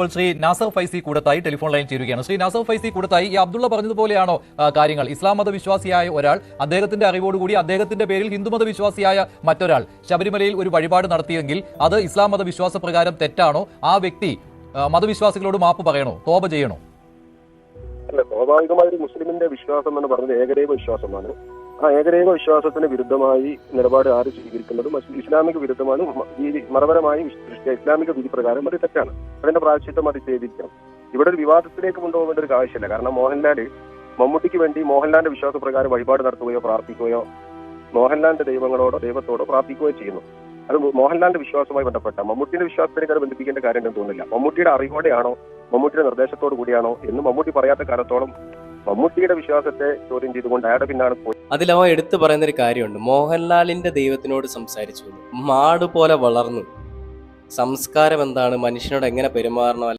ഇപ്പോൾ Shri Nasar Faizy Koodathayi telephone line ചേരുകയാണ്. ശ്രീ നാസർ ഫൈസി കൂടത്തായി, ഈ അബ്ദുള്ള പറഞ്ഞതുപോലെയാണോ കാര്യങ്ങൾ? ഇസ്ലാം മത വിശ്വാസിയായ ഒരാൾ അദ്ദേഹത്തിന്റെ അറിവോടുകൂടി അദ്ദേഹത്തിന്റെ പേരിൽ ഹിന്ദുമത വിശ്വാസിയായ മറ്റൊരാൾ ശബരിമലയിൽ ഒരു വഴിപാട് നടത്തിയെങ്കിൽ അത് ഇസ്ലാം മത വിശ്വാസ പ്രകാരം തെറ്റാണോ? ആ വ്യക്തി മതവിശ്വാസികളോട് മാപ്പ് പറയണോ, തോപ ചെയ്യണോ? അല്ല, സ്വാഭാവികമായ ഒരു മുസ്ലിമിന്റെ വിശ്വാസം എന്ന് പറഞ്ഞത് ഏകദൈവ വിശ്വാസമാണ്. ആ ഏകദൈവ വിശ്വാസത്തിന് വിരുദ്ധമായി നിലപാട് ആര് സ്വീകരിക്കുന്നതും ഇസ്ലാമിക വിരുദ്ധമാണ്. മതപരമായി ഇസ്ലാമിക വിധി പ്രകാരം അത് തെറ്റാണ്. അതിന്റെ പ്രായശ്ചിത്തം അത് ചെയ്തിരിക്കണം. ഇവിടെ ഒരു വിവാദത്തിലേക്ക് കൊണ്ടുപോകേണ്ട ഒരു ആവശ്യമില്ല. കാരണം മോഹൻലാൽ മമ്മൂട്ടിക്ക് വേണ്ടി മോഹൻലാലിന്റെ വിശ്വാസപ്രകാരം വഴിപാട് നടത്തുകയോ പ്രാർത്ഥിക്കുകയോ മോഹൻലാലിന്റെ ദൈവത്തോടോ പ്രാർത്ഥിക്കുകയോ ചെയ്യുന്നു. അത് മോഹൻലാലിന്റെ വിശ്വാസവുമായി ബന്ധപ്പെട്ട മമ്മൂട്ടിയുടെ വിശ്വാസത്തിനേക്കാൾ ബന്ധിപ്പിക്കേണ്ട കാര്യം എന്ന് തോന്നുന്നില്ല. മമ്മൂട്ടിയുടെ അറിവോടെയാണോ മമ്മൂട്ടിയുടെ നിർദ്ദേശത്തോടു കൂടിയാണോ എന്ന് മമ്മൂട്ടി പറയാത്ത കാലത്തോളം മമ്മൂട്ടിയുടെ വിശ്വാസത്തെ ചോദ്യം ചെയ്തുകൊണ്ട് അയാളുടെ പിന്നാണ് പോയി. അതിലവൻ എടുത്തു പറയുന്ന ഒരു കാര്യമുണ്ട്, മോഹൻലാലിന്റെ ദൈവത്തിനോട് സംസാരിച്ചു, മാട് പോലെ വളർന്നു. സംസ്കാരം എന്താണ്, മനുഷ്യനോട് എങ്ങനെ പെരുമാറണം,